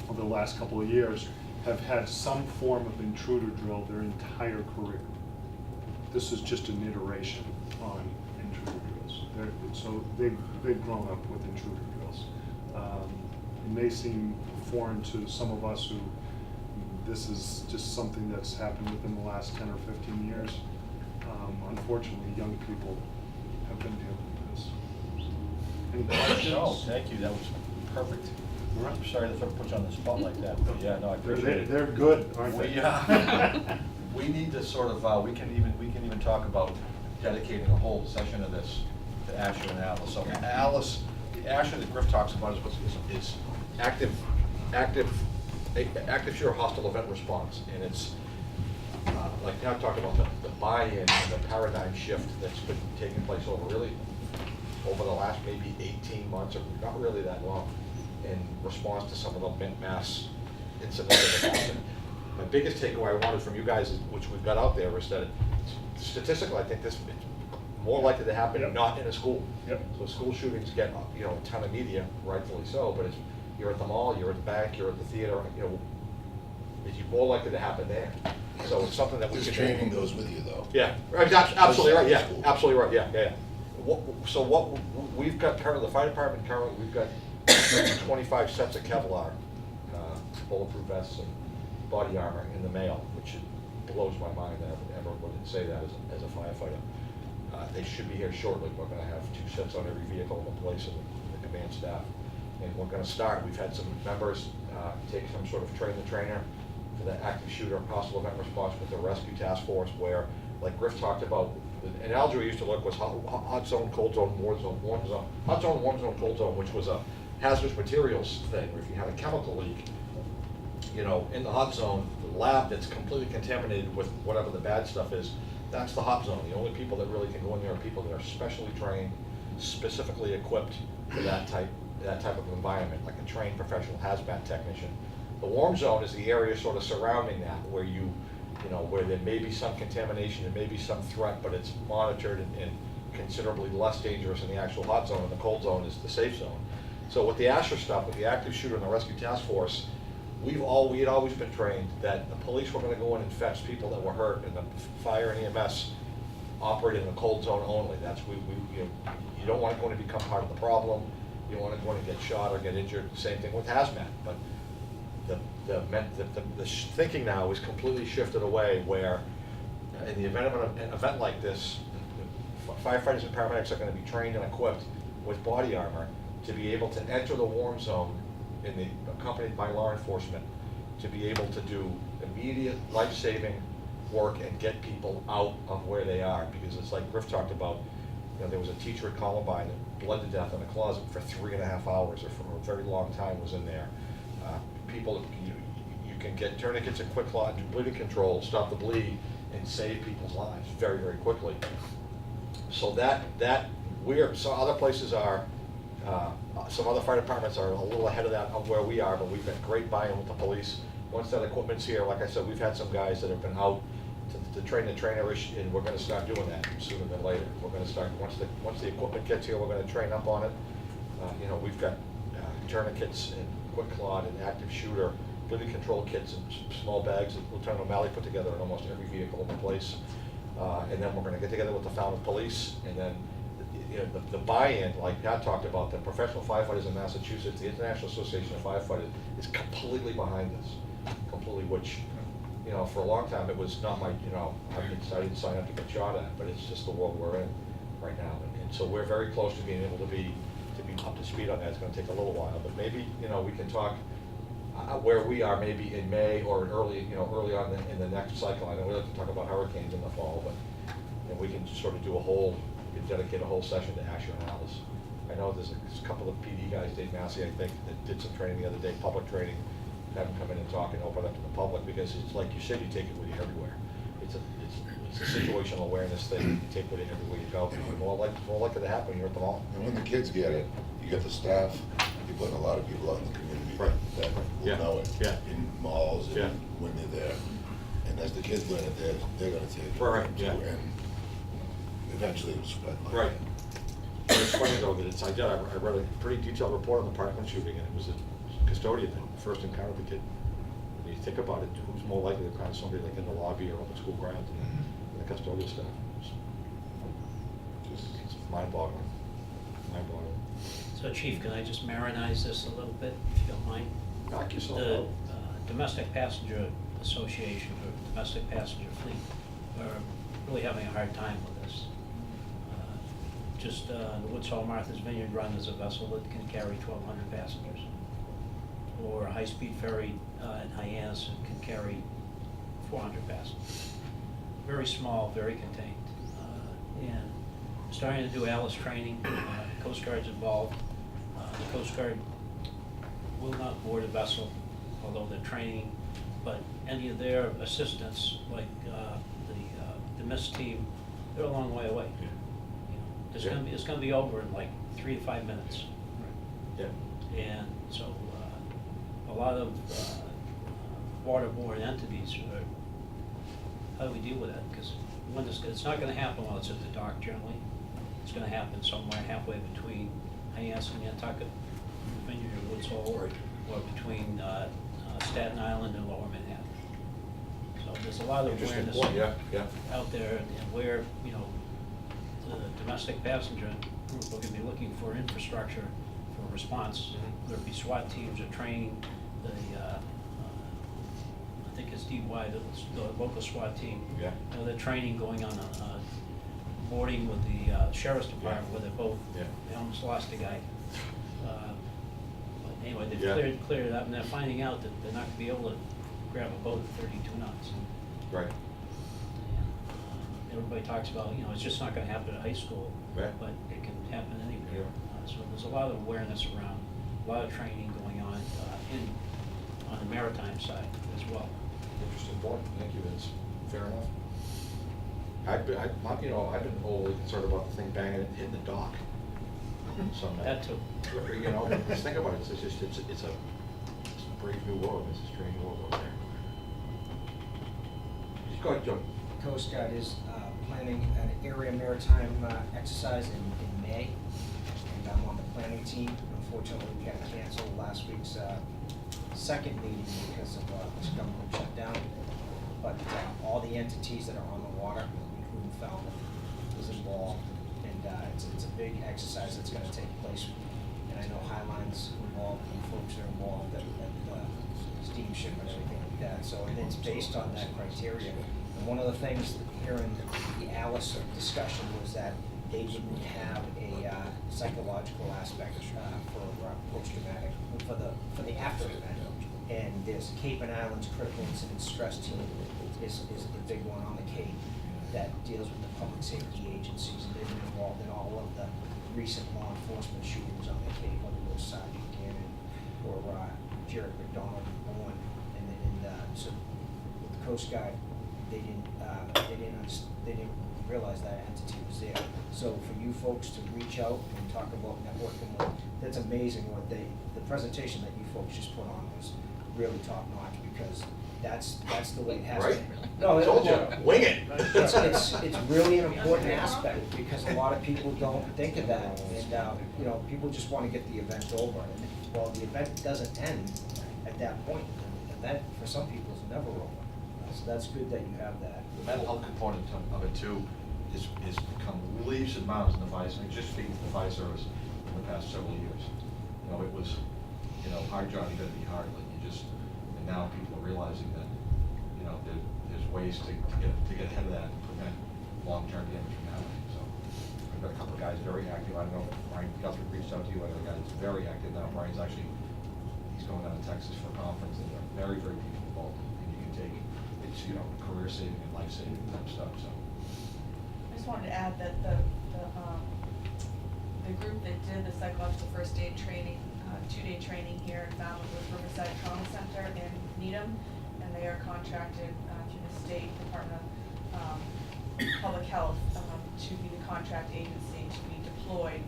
over the last couple of years, have had some form of intruder drill their entire career. This is just an iteration on intruder drills. So they've grown up with intruder drills. It may seem foreign to some of us who this is just something that's happened within the last 10 or 15 years. Unfortunately, young people have been dealing with this. Any questions? No, thank you, that was perfect. I'm sorry to put you on the spot like that, but yeah, no, I appreciate it. They're good, aren't We, they? we need to sort of, we can even talk about dedicating a whole session of this to Asher and Alice. So Alice, the Asher that Griff talks about is active shooter hostile event response, and it's like now talk about the buy-in and the paradigm shift that's been taking place over the last maybe 18 months, or not really that long, in response to some of the mass incidents that have happened. My biggest takeaway I wanted from you guys, which we've got out there, is that statistically, I think this is more likely to happen not in a school. Yep. So school shootings get a ton of media, rightfully so, but you're at the mall, you're at the bank, you're at the theater, it's more likely to happen there. So it's something that we This can. training goes with you, though. Yeah, absolutely right, yeah, School. absolutely right, yeah. So what we've got currently, the fire department currently, we've got 25 sets of Kevlar, bulletproof vests and body armor in the mail, which blows my mind that I ever would say that as a firefighter. They should be here shortly. We're gonna have 2 sets on every vehicle in the place and the command staff. And we're gonna start, we've had some members take some sort of train the trainer for the active shooter hostile event response with the rescue task force, where, like Griff talked about, an algebra we used to look was hot zone, cold zone, warm zone, hot zone, warm zone, cold zone, which was a hazardous materials thing, where if you had a chemical leak, in the hot zone, the lab that's completely contaminated with whatever the bad stuff is, that's the hot zone. The only people that really can go in there are people that are specially trained, specifically equipped for that type of environment, like a trained professional hazmat technician. The warm zone is the area sort of surrounding that, where where there may be some contamination, there may be some threat, but it's monitored and considerably less dangerous than the actual hot zone, and the cold zone is the safe zone. So with the Asher stuff, with the active shooter and the rescue task force, we had always been trained that the police were going to go in and fetch people that were hurt, and the fire and EMS operate in the cold zone only. That's you don't want to go in and become part of the problem. You don't want to go in and get shot or get injured. Same thing with hazmat. But the thinking now is completely shifted away, where in the event of an event like this, firefighters and paramedics are going to be trained and equipped with body armor, to be able to enter the warm zone in the, accompanied by law enforcement, to be able to do immediate life-saving work and get people out of where they are, because it's like Griff talked about, you know, there was a teacher at Columbine that bled to death in a closet for 3.5 hours, or for a very long time was in there. People, you can get tourniquets and quick clot, do bleeding control, stop the bleed, and save people's lives very, very quickly. So so other places are, some other fire departments are a little ahead of that of where we are, but we've got great buy-in with the police. Once that equipment's here, like I said, we've had some guys that have been out to train the trainerish, and we're gonna start doing that sooner than later. We're gonna start, once the equipment gets here, we're gonna train up on it. You know, we've got tourniquets and quick clot and active shooter, bleeding control kits and small bags that Lieutenant O'Malley put together in almost every vehicle in the place. And then we're gonna get together with the Falmouth Police, and then, you know, the buy-in, like Pat talked about, the professional firefighters in Massachusetts, the International Association of Firefighters is completely behind this, completely, which, you know, for a long time, it was not my, you know, I didn't sign up to get shot at, but it's just the world we're in right now. And so we're very close to being able to be up to speed on that. It's gonna take a little while, but maybe, you know, we can talk where we are maybe in May or early on in the next cycle. I know we like to talk about hurricanes in the fall, but, and we can just sort of do dedicate a whole session to Asher and Alice. I know there's a couple of PD guys, Dave Massey, I think, that did some training the other day, public training, have them come in and talk and open up to the public, because it's like you said, you take it with you everywhere. It's a situational awareness thing, you take with it everywhere you go. It's more likely to happen here at the mall. And when the kids get it, you get the staff, you put a lot of people out in the community Right. that Yeah. will know it. Yeah. In malls Yeah. and when they're there. And as the kids learn it, they're gonna take it. Right, too, yeah. And eventually it'll spread. like Right. that. It's funny though that I read a pretty detailed report on the Parkland shooting, and it was a custodian that first encountered the kid. When you think about it, who's more likely to encounter somebody like in the lobby or on the school grounds than the custodial staff? It's mind-boggling, mind-boggling. So Chief, can I just marinize this a little bit, if you don't mind? Knock yourself The out. Domestic Passenger Association, or Domestic Passenger Fleet, are really having a hard time with this. The Woods Hole Martha's Vineyard Run is a vessel that can carry 1,200 passengers. Or a high-speed ferry in Hyannis can carry 400 passengers. Very small, very contained. And starting to do Alice training, Coast Guard's involved. The Coast Guard will not board a vessel, although they're training, but any of their assistants, like the MIST team, they're a long way away. You know, it's gonna be over in like 3 to 5 minutes. Yeah. And so, a lot of waterborne entities are, how do we deal with that? Because it's not gonna happen while it's at the dock generally. It's gonna happen somewhere halfway between Hyannis and Nantucket, Vineyard and Woods Hole, or between Staten Island and Lower Manhattan. So there's a lot of Interesting awareness point, yeah. out there, and where, you know, the domestic passenger group are gonna be looking for infrastructure for response, whether it be SWAT teams or training, I think it's DY, the local SWAT team. Yeah. You know, they're training, going on boarding with the sheriff's department, where they're both, Yeah. they almost lost a guy. But anyway, they've Yeah. cleared it up, and they're finding out that they're not gonna be able to grab a boat at 32 knots. Right. Everybody talks about, you know, it's just not gonna happen at high school, Right. but it can happen anywhere. Yeah. So there's a lot of awareness around, a lot of training going on on the maritime side as well. Interesting point, thank you, that's fair enough. I've been overly concerned about the thing banging and hitting the dock. That too. You know, just think about it, it's a brave new world, it's a strange world out there. Go ahead, Joe. Coast Guard is planning an area maritime exercise in May, and I'm on the planning team. Unfortunately, we had to cancel last week's second meeting because of this government shutdown. But all the entities that are on the water, including Falmouth, is involved, and it's a big exercise that's going to take place. And I know Highline's involved, and folks are involved at steamship and everything like that. So, and it's based on that criteria. And one of the things here in the Alice discussion was that they didn't have a psychological aspect for post-traumatic, for the after event. And there's Cape and Islands Critical Incident Stress Team is the big one on the Cape that deals with the public safety agencies. They've been involved in all of the recent law enforcement shootings on the Cape, whether it was Sergeant Gannon or Jared McDonald and Bourne. So with the Coast Guard, they didn't realize that entity was there. So for you folks to reach out and talk about networking, that's amazing what the presentation that you folks just put on was really top notch, because that's the way it has Right? to be. No, Told you, wing it. It's really an important aspect, because a lot of people don't think of that, and, you know, people just wanna get the event over, and, well, the event doesn't end at that point. The event, for some people, is never over. So that's good that you have that. The mental health component of it too is become leaps and bounds in the fire, just speaking to the fire service in the past several years. You know, it was, you know, hard job, you gotta be hard, like you just, and now people are realizing that, you know, there's ways to get ahead of that and prevent long-term damage from happening, so. I've got a couple of guys very active, I don't know if Brian Guthrie reached out to you, other guy that's very active now, Brian's actually, he's going down to Texas for a conference, and they're very, very people involved, and you can take, it's, you know, career-saving and life-saving type stuff, so. I just wanted to add that the group that did the psychological first aid training, 2-day training here in Falmouth was Riverside Trauma Center in Needham, and they are contracted through the State Department of Public Health to be the contract agency to be deployed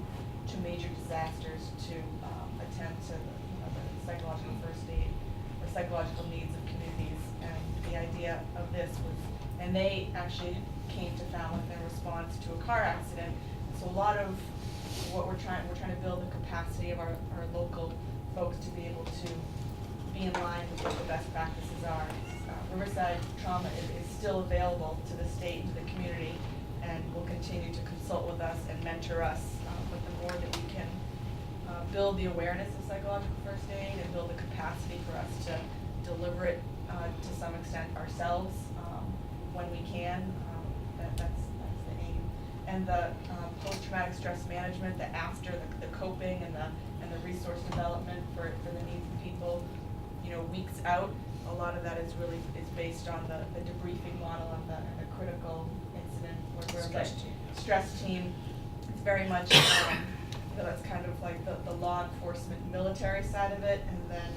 to major disasters to attend to the psychological first aid or psychological needs of communities. And the idea of this was, and they actually came to Falmouth in response to a car accident. So a lot of what we're trying to build the capacity of our local folks to be able to be in line with what the best practices are. Riverside Trauma is still available to the state and to the community, and will continue to consult with us and mentor us. But the more that we can build the awareness of psychological first aid and build the capacity for us to deliver it to some extent ourselves when we can, that's the aim. And the post-traumatic stress management, the after, the coping and the resource development for the needs of people, you know, weeks out, a lot of that is based on the debriefing model and the critical incident where Stress team. Stress team. It's very much, you know, that's kind of like the law enforcement military side of it, and then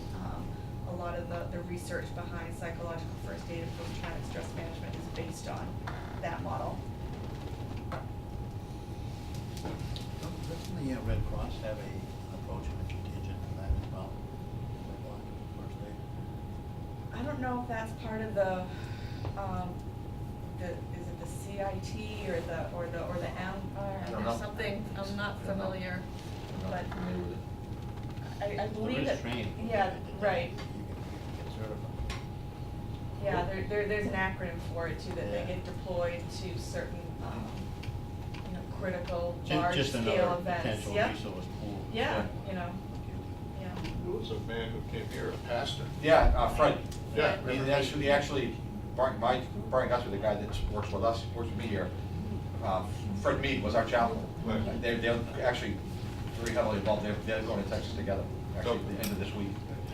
a lot of the research behind psychological first aid and post-traumatic stress management is based on that model. Doesn't the Red Cross have an approach and a contingent for that as well? First aid? I don't know if that's part of the is it the CIT or the M, I don't know. or something, I'm not I don't know. familiar, I'm not but familiar with it. I believe There that. is training. Yeah, right, You can get certified. yeah, there's an acronym for it too, that they Yeah. get deployed to certain, you know, critical, Just large-scale another events. potential Yep. resource pool. Yeah, you know, yeah. There was a man who came here, a pastor. Yeah, Fred. Yeah. He actually, Brian Guthrie, the guy that works with us, works with me here, Fred Mead was our chaplain. Right. They're actually very heavily involved, they're going to Texas together, actually, at the end of this week.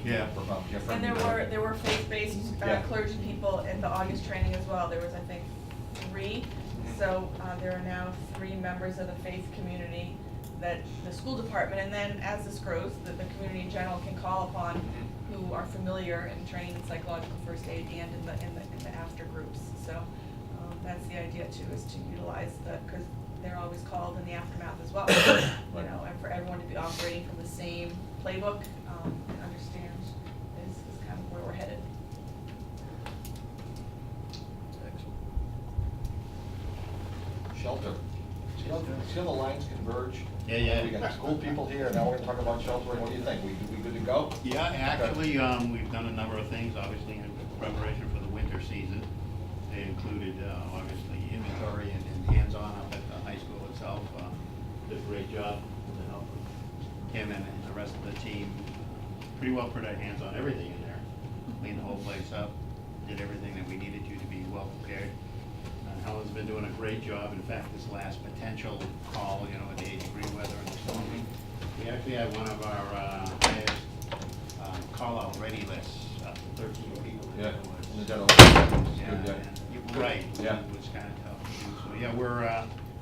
Yeah. Yeah, Fred And Mead. there were faith-based Yeah. clergy people in the August training as well. There was, I think, 3. So there are now 3 members of the faith community that the school department, and then as this grows, the community in general can call upon, who are familiar and trained in psychological first aid and in the after groups. So that's the idea too, is to utilize because they're always called in the aftermath as well. You know, and for everyone to be operating from the same playbook and understand is kind of where we're headed. Excellent. Shelter. See how the lines converge? Yeah, yeah. We got school people here, now we're gonna talk about sheltering, what do you think? We good to go? Yeah, actually, we've done a number of things, obviously, in preparation for the winter season. They included, obviously, inventory and hands-on up at the high school itself. Did a great job to help Kim and the rest of the team. Pretty well put our hands on everything in there. Cleaned the whole place up, did everything that we needed to be well prepared. Helen's been doing a great job. In fact, this last potential call, you know, with the 8-degree weather and the storming, we actually had one of our highest call-out ready lists, 13 people. Yeah. It was- Good, yeah. Right. Yeah. It was kind of tough. So, yeah,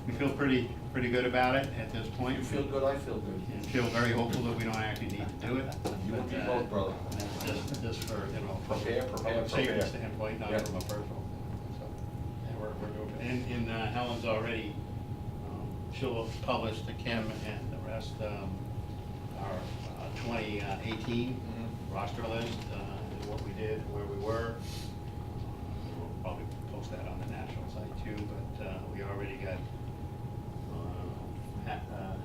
we feel pretty good about it at this point. You feel good, I feel good. And feel very hopeful that we don't actually need to do it. You and me But, both, brother. Just for, you know, Prepare, public safety prepare. standpoint, not Yeah. from a personal. So, yeah, we're doing, and Helen's already, she'll publish to Kim and the rest, our 2018 roster list, what we did, where we were. We'll probably post that on the national site too, but we already got,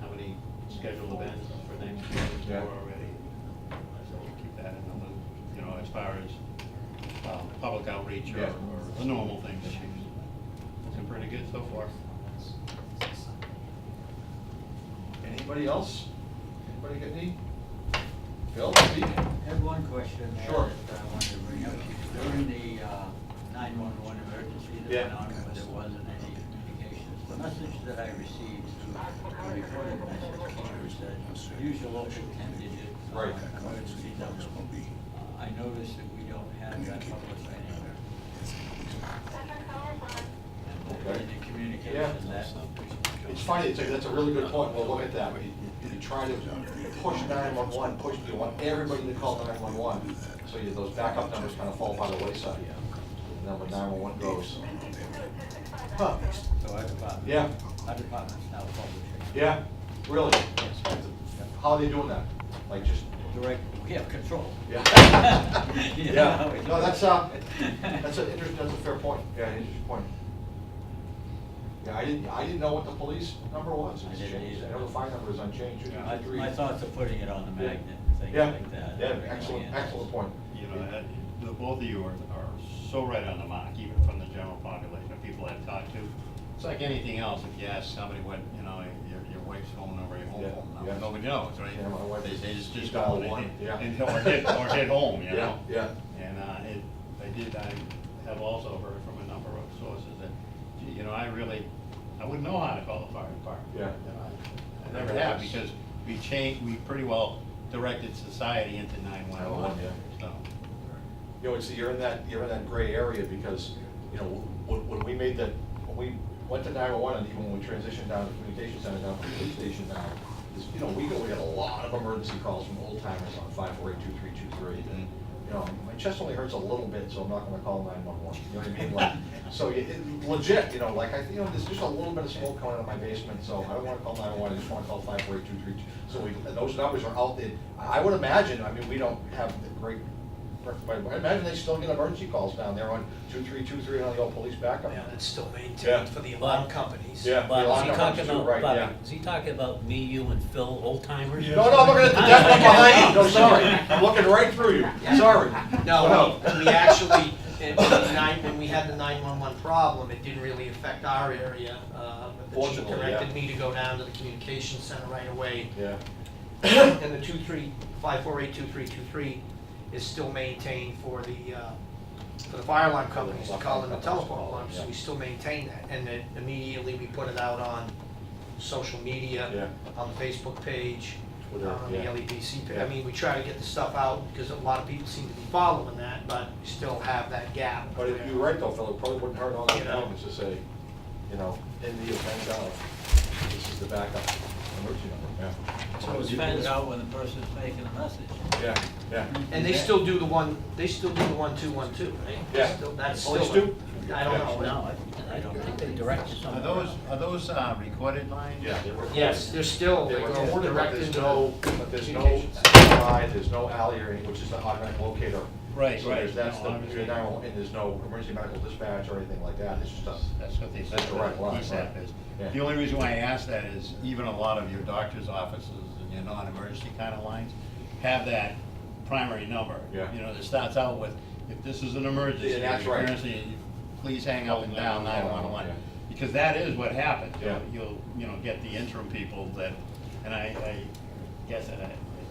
how many scheduled events for next year? Yeah. Four already. So we'll keep that in the loop, you know, as far as public outreach or Yeah. or the normal things. Looking pretty good so far. Anybody else? Anybody get any? Phil, Steve? I have one question there Sure. that I wanted to bring up. During the 911 emergency that Yeah. went on, where there wasn't any communications, the message that I received through the recorded message was that use your local 10-digit Right. emergency number. I noticed that we don't have that published anywhere. Okay. In the communication, Yeah. that. It's funny, that's a really good point, well, look at that, you try to push 911, you want everybody to call 911, so those backup numbers kind of fall by the wayside. And then when 911 goes, huh, So our department. Yeah. Our department's now publishing. yeah, really? How are they doing that? Like just, Direct, we have control. yeah. You know Yeah, how we no, do that's it. that's an interesting, that's a fair point, yeah, an interesting point. Yeah, I didn't know what the police number was. I It's didn't changed. either. I know the fire number is unchanged. My thoughts are putting it on the Yeah. magnet and things Yeah, like that. yeah, excellent point. You know, the both of you are so right on the mark, even from the general population of people I've talked to. It's like anything else, if you ask somebody what, you know, your wife's phone number, your home Yeah, phone number, yeah. nobody knows, right? Yeah, my wife They just just go dial and one, yeah. or hit home, you know? Yeah, And I have also heard from a number of sources that, gee, you know, I wouldn't know how to call the fire department. Yeah. You know, I never have, because we pretty well directed society into 911. Yeah. So, you know, you're in that gray area because, you know, when we went to 911 and even when we transitioned down to the communication center, down to the police station now, you know, we get a lot of emergency calls from old timers on 548-2323. And, you know, my chest only hurts a little bit, so I'm not gonna call 911, you know what I mean? Like, so legit, you know, like you know, there's just a little bit of smoke coming out of my basement, so I don't wanna call 911, I just wanna call 548-2323. So and those numbers are out there. I would imagine, I mean, we don't have the great, I imagine they still get emergency calls down there on 2323 on the old police backup. Yeah, it's still Yeah. maintained for the alarm companies. Yeah. the Bob, is alarm he numbers talking too, about, right, Bobby, yeah. is he talking about me, you, and Phil, old timers? No, I'm looking at the desk one behind you, no, sorry, I'm looking right through you, sorry. No, we actually, when we had the 911 problem, it didn't really affect our area. But the chief Fortunately, directed yeah. me to go down to the communications center right away. Yeah, And the 548-2323 is still maintained for the fire alarm companies to call in the telephone alarms, so we still maintain that. And then immediately we put it out on social media, Yeah. on the Facebook page, Twitter, on the yeah. LEPC page. Yeah. I mean, we try to get the stuff out because a lot of people seem to be following that, but we still have that gap. but if you're right though, Phil, it probably wouldn't hurt all that You know. time to say, you know, in the event of, this is the backup emergency number, yeah. So it's found out when the person's making a message. Yeah, yeah. And they still do the 1212, right? Yeah. That's Police still. do? I don't know. No, I don't think they direct you somewhere. are those recorded lines? Yeah, they were. Yes, they're still, They they were go recorded, but direct there's into no, the but there's no communications. CI, there's no alley or anything, which is the automatic locator. Right, So right. there's, that's No, the, obviously. and there's no emergency medical dispatch or anything like that, it's just a. That's what they said, That's the right line, DSAP right. is. Yeah. The only reason why I ask that is even a lot of your doctor's offices and your non-emergency kind of lines have that primary number. Yeah. You know, that starts out with, if this is an emergency. Yeah, that's right. emergency, please hang up and dial 911. Yeah. Because that is what happens. Yeah. You'll, you know, get the interim people that, and I guess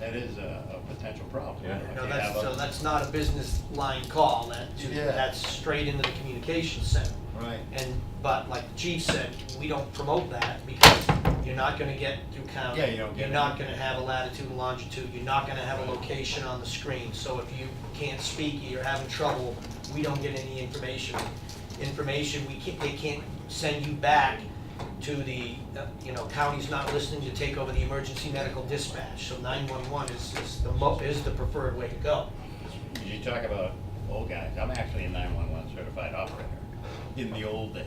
that is a potential problem. Yeah. If No, you have so that's not a business line call, Yeah. that's straight into the communications center. Right. But like the chief said, we don't promote that because you're not gonna get through county. Yeah, you don't get You're it. not gonna have a latitude and longitude, you're not gonna have a location on the screen. So if you can't speak, or you're having trouble, we don't get any information. They can't send you back to the, county's not listening to take over the emergency medical dispatch. So 911 is the preferred way to go. You talk about old guys, I'm actually a 911 certified operator in the old days,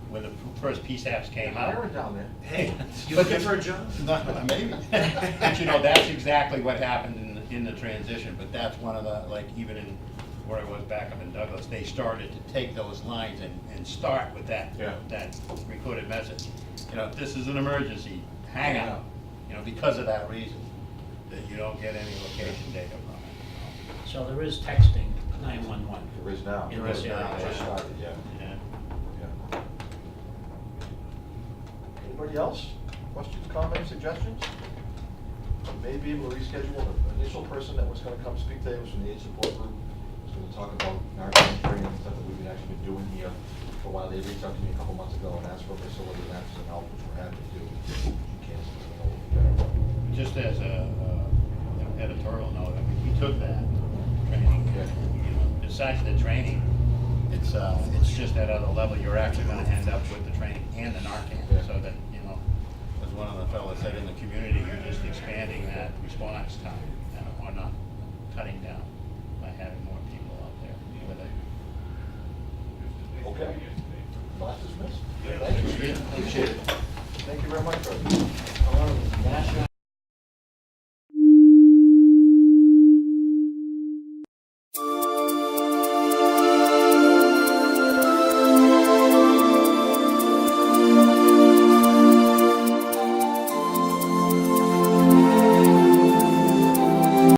when the first PSAPs came out. Hiring down there. Hey, you But looking the- for a job? No, maybe. But that's exactly what happened in the transition, but that's one of the, like, even in where I was back up in Douglas, they started to take those lines and start with that, Yeah. that recorded message. If this is an emergency, hang out, because of that reason, that you don't get any location data from it. So there is texting 911. There is now. In this There is now. area. Just started, yeah. Yeah. Yeah. Anybody else? Questions, comments, suggestions? We may be able to reschedule the initial person that was gonna come speak today was from the age support group. Was gonna talk about narcotic training and stuff that we've been actually been doing here for a while. They reached out to me a couple months ago and asked for a facility and asked for some help, which we're happy to do. Canceled it altogether. Just as a editorial note, I mean, we took that training, besides the training, it's just at a level, you're actually gonna end up with the training and the Narcan, Yeah. so that, as one of the fellows said in the community, you're just expanding that response time, or not